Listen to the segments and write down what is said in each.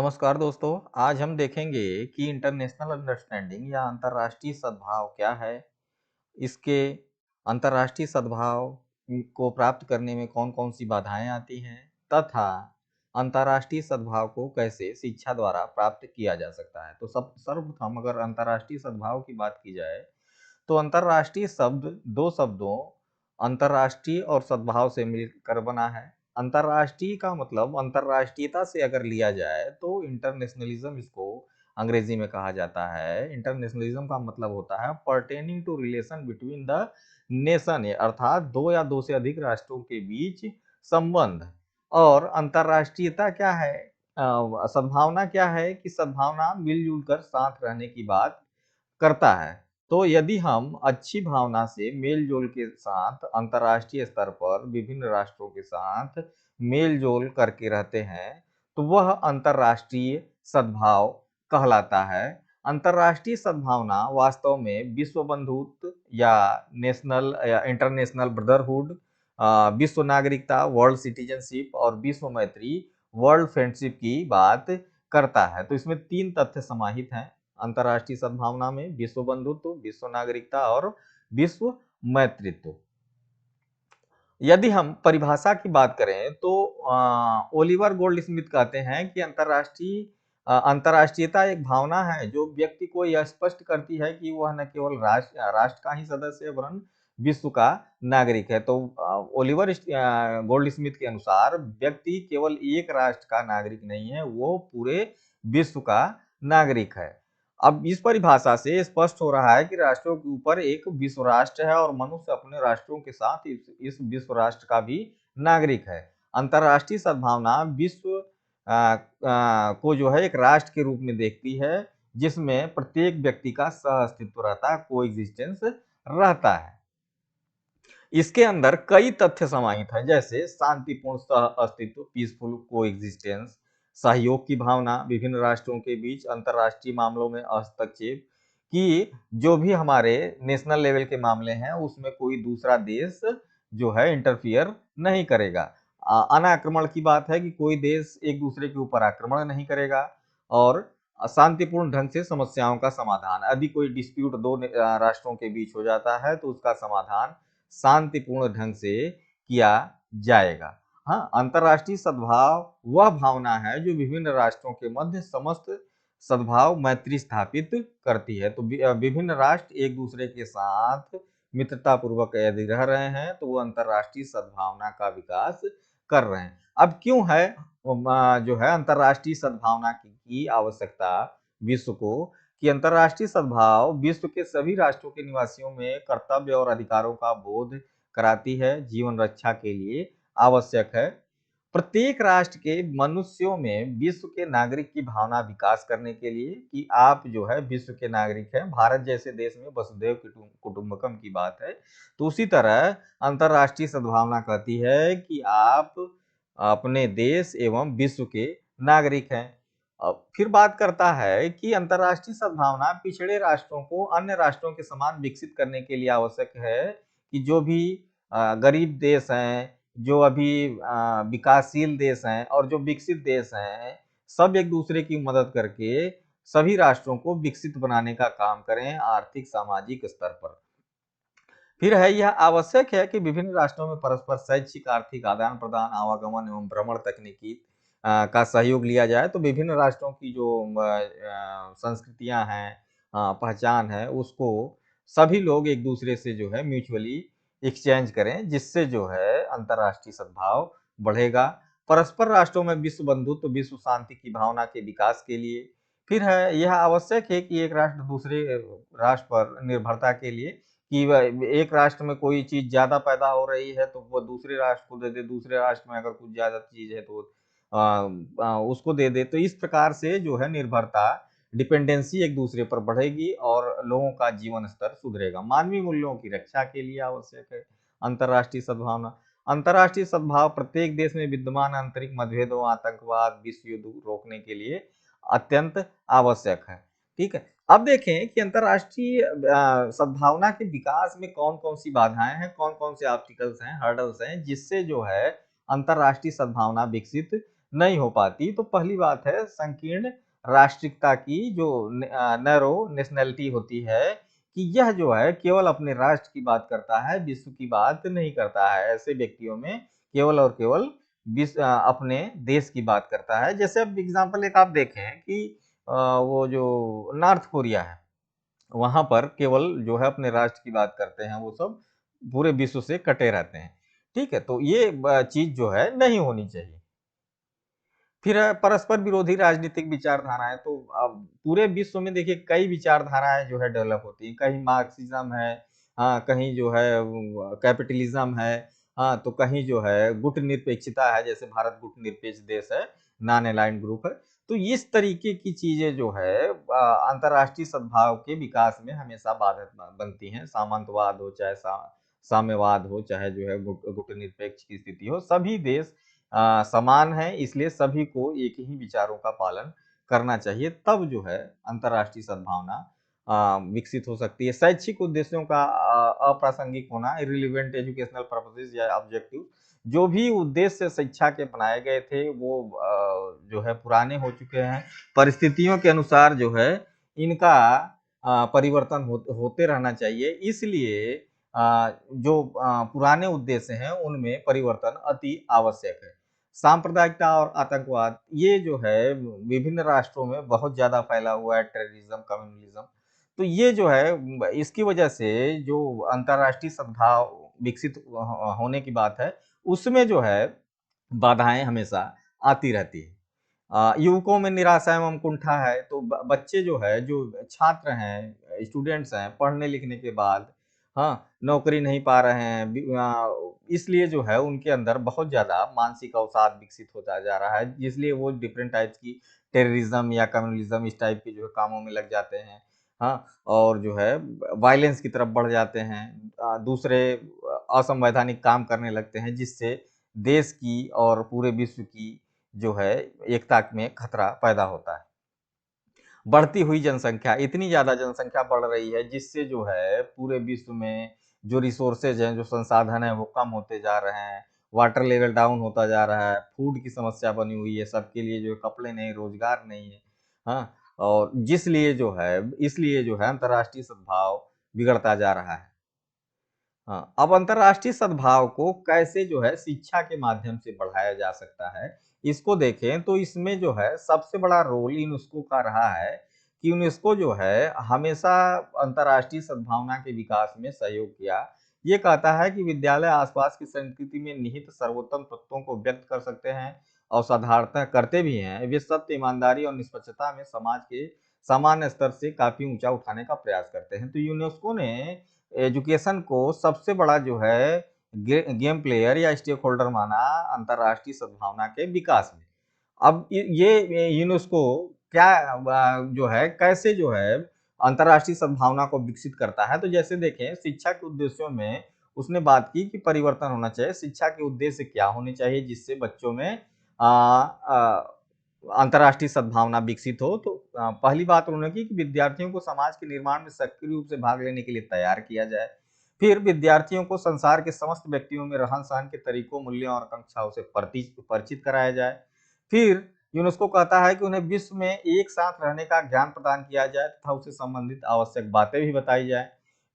नमस्कार दोस्तों। आज हम देखेंगे कि इंटरनेशनल अंडरस्टैंडिंग या अंतर्राष्ट्रीय सद्भाव क्या है, इसके अंतर्राष्ट्रीय सद्भाव को प्राप्त करने में कौन-कौन सी बाधाएं आती हैं तथा अंतर्राष्ट्रीय सद्भाव को कैसे शिक्षा द्वारा प्राप्त किया जा सकता है। तो सब सर्वप्रथम अगर अंतर्राष्ट्रीय सद्भाव की बात की जाए तो अंतर्राष्ट्रीय शब्द दो शब्दों अंतर्राष्ट्रीय और सद्भाव से मिलकर बना है। अंतर्राष्ट्रीय का मतलब अंतर्राष्ट्रीयता से अगर लिया जाए तो इंटरनेशनलिज्म इसको अंग्रेजी में कहा जाता है। इंटरनेशनलिज्म का मतलब होता है pertaining to relation between the nation, अर्थात दो या दो से अधिक राष्ट्रों के बीच संबंध। और अंतर्राष्ट्रीयता क्या है, सद्भावना क्या है कि सद्भावना मिलजुल कर साथ रहने की बात करता है। तो यदि हम अच्छी भावना से मेल-जोल के साथ अंतर्राष्ट्रीय स्तर पर विभिन्न राष्ट्रों के साथ मेल-जोल करके रहते हैं, तो वह अंतर्राष्ट्रीय सद्भाव कहलाता है। अंतर्राष्ट्रीय सद्भावना वास्तव में विश्व बंधुत्व या नेशनल या इंटरनेशनल ब्रदरहुड, विश्व नागरिकता, वर्ल्ड सिटीजनशिप और विश्व मैत्री, वर्ल्ड फ्रेंडशिप की बात करता है। तो इसमें 3 तथ्य समाहित हैं अंतर्राष्ट्रीय सद्भावना में: विश्व बंधुत्व, विश्व नागरिकता और विश्व मैत्रित्व। यदि हम परिभाषा की बात करें तो ओलिवर गोल्डस्मिथ कहते हैं कि अंतर्राष्ट्रीयता एक भावना है जो व्यक्ति को यह स्पष्ट करती है कि वह न केवल राष्ट्र का ही सदस्य है वरन विश्व का नागरिक है। तो गोल्डस्मिथ के अनुसार व्यक्ति केवल एक राष्ट्र का नागरिक नहीं है, वो पूरे विश्व का नागरिक है। अब इस परिभाषा से स्पष्ट हो रहा है कि राष्ट्रों के ऊपर एक विश्व राष्ट्र है और मनुष्य अपने राष्ट्रों के साथ इस विश्व राष्ट्र का भी नागरिक है। अंतर्राष्ट्रीय सद्भावना विश्व को जो है एक राष्ट्र के रूप में देखती है जिसमें प्रत्येक व्यक्ति का सह अस्तित्व रहता है, कोएग्जिस्टेंस रहता है। इसके अंदर कई तथ्य समाहित हैं, जैसे शांतिपूर्ण सह अस्तित्व, पीसफुल कोएग्जिस्टेंस, सहयोग की भावना, विभिन्न राष्ट्रों के बीच अंतर्राष्ट्रीय मामलों में हस्तक्षेप, कि जो भी हमारे नेशनल लेवल के मामले हैं उसमें कोई दूसरा देश जो है इंटरफियर नहीं करेगा। अनाक्रमण की बात है कि कोई देश एक दूसरे के ऊपर आक्रमण नहीं करेगा। और शांतिपूर्ण ढंग से समस्याओं का समाधान, यदि कोई डिस्प्यूट दो राष्ट्रों के बीच हो जाता है तो उसका समाधान शांतिपूर्ण ढंग से किया जाएगा। हाँ, अंतर्राष्ट्रीय सद्भाव वह भावना है जो विभिन्न राष्ट्रों के मध्य समस्त सद्भाव मैत्री स्थापित करती है। तो विभिन्न राष्ट्र एक दूसरे के साथ मित्रता पूर्वक यदि रह रहे हैं तो वो अंतर्राष्ट्रीय सद्भावना का विकास कर रहे हैं। अब क्यों है जो है अंतर्राष्ट्रीय सद्भावना की आवश्यकता विश्व को, कि अंतर्राष्ट्रीय सद्भाव विश्व के सभी राष्ट्रों के निवासियों में कर्तव्य और अधिकारों का बोध कराती है, जीवन रक्षा के लिए आवश्यक है। प्रत्येक राष्ट्र के मनुष्यों में विश्व के नागरिक की भावना विकास करने के लिए कि आप जो है विश्व के नागरिक हैं। भारत जैसे देश में वसुधैव कुटुंबकम की बात है, तो उसी तरह अंतर्राष्ट्रीय सद्भावना कहती है कि आप अपने देश एवं विश्व के नागरिक हैं। अब फिर बात करता है कि अंतर्राष्ट्रीय सद्भावना पिछड़े राष्ट्रों को अन्य राष्ट्रों के समान विकसित करने के लिए आवश्यक है, कि जो भी गरीब देश हैं, जो अभी विकासशील देश हैं और जो विकसित देश हैं, सब एक दूसरे की मदद करके सभी राष्ट्रों को विकसित बनाने का काम करें आर्थिक सामाजिक स्तर पर। फिर है यह आवश्यक है कि विभिन्न राष्ट्रों में परस्पर शैक्षिक आर्थिक आदान प्रदान, आवागमन एवं भ्रमण तकनीकी का सहयोग लिया जाए। तो विभिन्न राष्ट्रों की जो संस्कृतियां हैं, पहचान है, उसको सभी लोग एक दूसरे से जो है म्यूचुअली एक्सचेंज करें, जिससे जो है अंतर्राष्ट्रीय सद्भाव बढ़ेगा। परस्पर राष्ट्रों में विश्व बंधुत्व, विश्व शांति की भावना के विकास के लिए। फिर है यह आवश्यक है कि एक राष्ट्र दूसरे राष्ट्र पर निर्भरता के लिए, कि एक राष्ट्र में कोई चीज ज्यादा पैदा हो रही है तो वो दूसरे राष्ट्र को दे दे, दूसरे राष्ट्र में अगर कुछ ज्यादा चीज है तो उसको दे दे। तो इस प्रकार से जो है निर्भरता, डिपेंडेंसी एक दूसरे पर बढ़ेगी और लोगों का जीवन स्तर सुधरेगा। मानवीय मूल्यों की रक्षा के लिए आवश्यक है अंतर्राष्ट्रीय सद्भावना। अंतर्राष्ट्रीय सद्भाव प्रत्येक देश में विद्यमान आंतरिक मतभेदों, आतंकवाद, विश्व युद्ध रोकने के लिए अत्यंत आवश्यक है। ठीक है, अब देखें कि अंतर्राष्ट्रीय सद्भावना के विकास में कौन कौन सी बाधाएं हैं, कौन कौन से ऑब्स्टिकल्स हैं, हर्डल्स हैं, जिससे जो है अंतर्राष्ट्रीय सद्भावना विकसित नहीं हो पाती, तो पहली बात है संकीर्ण राष्ट्रिकता की जो नैरो नेशनैलिटी होती है, कि यह जो है केवल अपने राष्ट्र की बात करता है, विश्व की बात नहीं करता है। ऐसे व्यक्तियों में केवल और केवल अपने देश की बात करता है। जैसे अब एग्जाम्पल एक आप देखें कि वो जो नॉर्थ कोरिया है, वहां पर केवल जो है अपने राष्ट्र की बात करते हैं, वो सब पूरे विश्व से कटे रहते हैं। ठीक है, तो ये चीज जो है नहीं होनी चाहिए। फिर परस्पर विरोधी राजनीतिक विचारधाराएं, तो अब पूरे विश्व में देखिए कई विचारधाराएं जो है डेवलप होती हैं। कहीं मार्क्सिज्म है, हाँ, कहीं जो है कैपिटलिज्म है, हाँ, तो कहीं जो है गुट निरपेक्षता है, जैसे भारत गुट निरपेक्ष देश है, नॉन अलाइंड ग्रुप है। तो इस तरीके की चीजें जो है अंतर्राष्ट्रीय सद्भाव के विकास में हमेशा बाधक बनती हैं। सामंतवाद हो चाहे साम्यवाद हो, चाहे जो है गुट निरपेक्ष की स्थिति हो, सभी देश समान है, इसलिए सभी को एक ही विचारों का पालन करना चाहिए। तब जो है अंतर्राष्ट्रीय सद्भावना विकसित हो सकती है। शैक्षिक उद्देश्यों का अप्रासंगिक होना, इररिलेवेंट एजुकेशनल पर्पसेस या ऑब्जेक्टिव, जो भी उद्देश्य शिक्षा के बनाए गए थे वो जो है पुराने हो चुके हैं। परिस्थितियों के अनुसार जो है इनका परिवर्तन होते रहना चाहिए। इसलिए जो पुराने उद्देश्य हैं उनमें परिवर्तन अति आवश्यक है। सांप्रदायिकता और आतंकवाद, ये जो है विभिन्न राष्ट्रों में बहुत ज्यादा फैला हुआ है, टेररिज्म, कम्युनलिज्म। तो ये जो है इसकी वजह से जो अंतर्राष्ट्रीय सद्भाव विकसित होने की बात है, उसमें जो है बाधाएं हमेशा आती रहती है। युवकों में निराशा एवं कुंठा है, तो बच्चे जो है, जो छात्र हैं, स्टूडेंट्स हैं, पढ़ने लिखने के बाद हाँ नौकरी नहीं पा रहे हैं, इसलिए जो है उनके अंदर बहुत ज्यादा मानसिक अवसाद विकसित होता जा रहा है, इसलिए वो डिफरेंट टाइप्स की टेररिज्म या कम्युनलिज्म इस टाइप के जो है कामों में लग जाते हैं। हाँ, और जो है वायलेंस की तरफ बढ़ जाते हैं, दूसरे असंवैधानिक काम करने लगते हैं, जिससे देश की और पूरे विश्व की जो है एकता में खतरा पैदा होता है। बढ़ती हुई जनसंख्या, इतनी ज्यादा जनसंख्या बढ़ रही है जिससे जो है पूरे विश्व में जो रिसोर्सेज हैं, जो संसाधन है, वो कम होते जा रहे हैं। वाटर लेवल डाउन होता जा रहा है, फूड की समस्या बनी हुई है, सबके लिए जो कपड़े नहीं, रोजगार नहीं है। हाँ, और इसलिए जो है अंतर्राष्ट्रीय सद्भाव बिगड़ता जा रहा है। हाँ, अब अंतर्राष्ट्रीय सद्भाव को कैसे जो है शिक्षा के माध्यम से बढ़ाया जा सकता है, इसको देखें तो इसमें जो है सबसे बड़ा रोल यूनेस्को का रहा है, कि यूनेस्को जो है हमेशा अंतर्राष्ट्रीय सद्भावना के विकास में सहयोग किया। ये कहता है कि विद्यालय आसपास की संस्कृति में निहित सर्वोत्तम तत्वों को व्यक्त कर सकते हैं, और साधारणतः करते भी हैं। वे सत्य, ईमानदारी और निष्पक्षता में समाज के सामान्य स्तर से काफी ऊंचा उठाने का प्रयास करते हैं। तो यूनेस्को ने एजुकेशन को सबसे बड़ा जो है गेम प्लेयर या स्टेक होल्डर माना अंतर्राष्ट्रीय सद्भावना के विकास में। अब ये यूनेस्को क्या जो है कैसे जो है अंतर्राष्ट्रीय सद्भावना को विकसित करता है, तो जैसे देखें शिक्षा के उद्देश्यों में उसने बात की कि परिवर्तन होना चाहिए। शिक्षा के उद्देश्य क्या होने चाहिए जिससे बच्चों में अंतर्राष्ट्रीय सद्भावना विकसित हो, तो पहली बात उन्होंने की कि विद्यार्थियों को समाज के निर्माण में सक्रिय रूप से भाग लेने के लिए तैयार किया जाए। फिर विद्यार्थियों को संसार के समस्त व्यक्तियों में रहन सहन के तरीकों, मूल्यों और आकांक्षाओं से परिचित कराया जाए। फिर यूनेस्को कहता है कि उन्हें विश्व में एक साथ रहने का ज्ञान प्रदान किया जाए तथा उससे संबंधित आवश्यक बातें भी बताई जाए।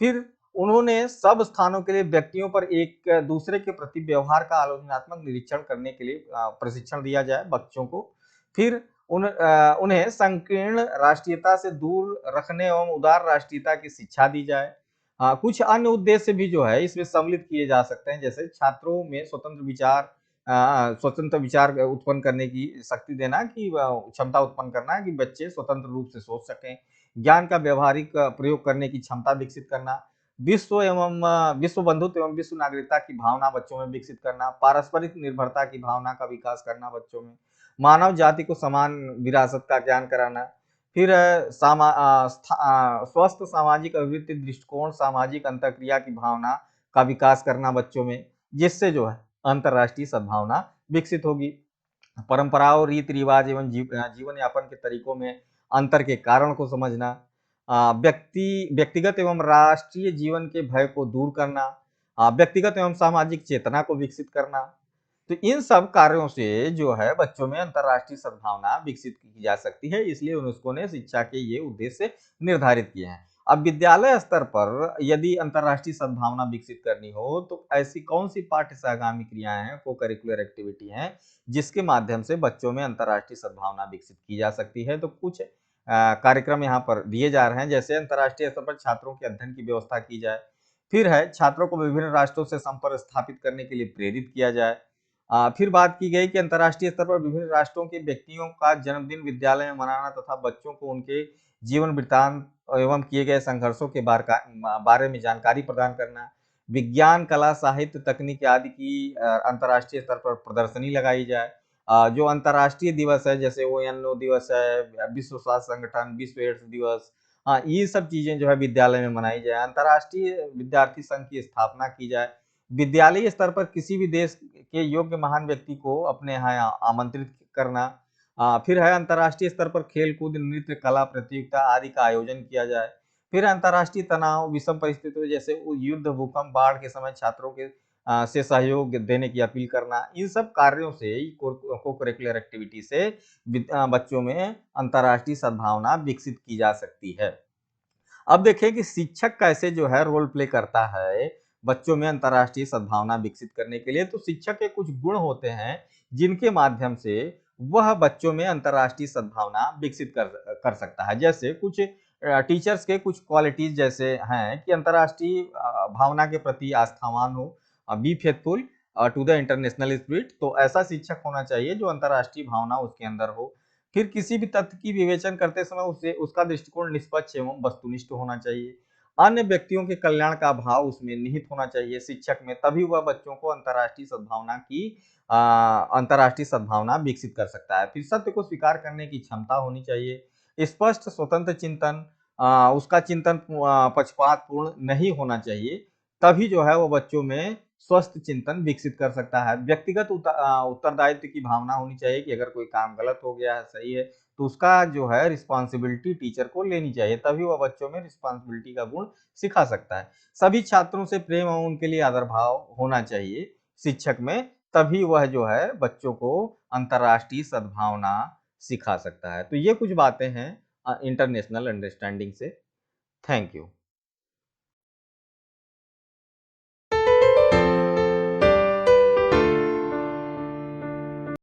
फिर उन्होंने सब स्थानों के लिए व्यक्तियों पर एक दूसरे के प्रति व्यवहार का आलोचनात्मक निरीक्षण करने के लिए प्रशिक्षण दिया जाए बच्चों को। फिर उन्हें संकीर्ण राष्ट्रीयता से दूर रखने एवं उदार राष्ट्रीयता की शिक्षा दी जाए। कुछ अन्य उद्देश्य भी जो है इसमें सम्मिलित किए जा सकते हैं, जैसे छात्रों में स्वतंत्र विचार उत्पन्न करने की शक्ति देना, कि क्षमता उत्पन्न करना कि बच्चे स्वतंत्र रूप से सोच सकें। ज्ञान का व्यवहारिक प्रयोग करने की क्षमता विकसित करना। विश्व बंधुत्व एवं विश्व नागरिकता की भावना बच्चों में विकसित करना। पारस्परिक निर्भरता की भावना का विकास करना बच्चों में। मानव जाति को समान विरासत का ज्ञान कराना। फिर स्वस्थ सामाजिक अभिवृत्ति दृष्टिकोण, सामाजिक अंतरक्रिया की भावना का विकास करना बच्चों में, जिससे जो है अंतर्राष्ट्रीय सद्भावना विकसित होगी। परंपराओं, रीति रिवाज एवं जीवन यापन के तरीकों में अंतर के कारण को समझना। व्यक्तिगत एवं राष्ट्रीय जीवन के भय को दूर करना। व्यक्तिगत एवं सामाजिक चेतना को विकसित करना। तो इन सब कार्यों से जो है बच्चों में अंतर्राष्ट्रीय सद्भावना विकसित की जा सकती है, इसलिए यूनेस्को ने शिक्षा के ये उद्देश्य निर्धारित किए हैं। अब विद्यालय स्तर पर यदि अंतर्राष्ट्रीय सद्भावना विकसित करनी हो तो ऐसी कौन सी पाठ्य सहगामी क्रियाएं हैं, को करिकुलर एक्टिविटी हैं, जिसके माध्यम से बच्चों में अंतर्राष्ट्रीय सद्भावना विकसित की जा सकती है। तो कुछ कार्यक्रम यहाँ पर दिए जा रहे हैं, जैसे अंतर्राष्ट्रीय स्तर पर छात्रों के अध्ययन की व्यवस्था की जाए, फिर है छात्रों को विभिन्न राष्ट्रों से संपर्क स्थापित करने के लिए प्रेरित किया जाए। फिर बात की गई कि अंतर्राष्ट्रीय स्तर पर विभिन्न राष्ट्रों के व्यक्तियों का जन्मदिन विद्यालय में मनाना तथा बच्चों को उनके जीवन वृत्तांत एवं किए गए संघर्षों के बारे में जानकारी प्रदान करना, विज्ञान, कला, साहित्य, तकनीक आदि की अंतर्राष्ट्रीय स्तर पर प्रदर्शनी लगाई जाए। जो अंतर्राष्ट्रीय दिवस है, जैसे ओएनओ दिवस है, विश्व स्वास्थ्य संगठन, विश्व एड्स दिवस, ये सब चीजें जो है विद्यालय में मनाई जाए। अंतर्राष्ट्रीय विद्यार्थी संघ की स्थापना की जाए। विद्यालयी स्तर पर किसी भी देश के योग्य महान व्यक्ति को अपने यहाँ आमंत्रित करना। फिर है अंतर्राष्ट्रीय स्तर पर खेल कूद, नृत्य, कला प्रतियोगिता आदि का आयोजन किया जाए। फिर अंतर्राष्ट्रीय तनाव, विषम परिस्थितियों जैसे युद्ध, भूकंप, बाढ़ के समय छात्रों के से सहयोग देने की अपील करना। इन सब कार्यों से, को करिकुलर एक्टिविटी से बच्चों में अंतर्राष्ट्रीय सद्भावना विकसित की जा सकती है। अब देखिए कि शिक्षक कैसे जो है रोल प्ले करता है बच्चों में अंतर्राष्ट्रीय सद्भावना विकसित करने के लिए। तो शिक्षक के कुछ गुण होते हैं जिनके माध्यम से वह बच्चों में अंतर्राष्ट्रीय सद्भावना विकसित कर सकता है। जैसे कुछ टीचर्स के कुछ क्वालिटीज जैसे हैं कि अंतर्राष्ट्रीय भावना के प्रति आस्थावान हो, be faithful to the international spirit. तो ऐसा शिक्षक होना चाहिए जो अंतर्राष्ट्रीय भावना उसके अंदर हो। फिर किसी भी तथ्य की विवेचन करते समय उसे उसका दृष्टिकोण निष्पक्ष एवं वस्तुनिष्ठ होना चाहिए। अन्य व्यक्तियों के कल्याण का भाव उसमें निहित होना चाहिए शिक्षक में, तभी वह बच्चों को अंतर्राष्ट्रीय सद्भावना विकसित कर सकता है। फिर सत्य को स्वीकार करने की क्षमता होनी चाहिए। स्पष्ट स्वतंत्र चिंतन, उसका चिंतन पक्षपातपूर्ण नहीं होना चाहिए, तभी जो है वो बच्चों में स्वस्थ चिंतन विकसित कर सकता है। व्यक्तिगत उत्तरदायित्व की भावना होनी चाहिए कि अगर कोई काम गलत हो गया है, सही है, तो उसका जो है रिस्पॉन्सिबिलिटी टीचर को लेनी चाहिए, तभी वह बच्चों में रिस्पॉन्सिबिलिटी का गुण सिखा सकता है। सभी छात्रों से प्रेम और उनके लिए आदर भाव होना चाहिए शिक्षक में, तभी वह जो है बच्चों को अंतर्राष्ट्रीय सद्भावना सिखा सकता है। तो ये कुछ बातें हैं इंटरनेशनल अंडरस्टैंडिंग से। Thank you.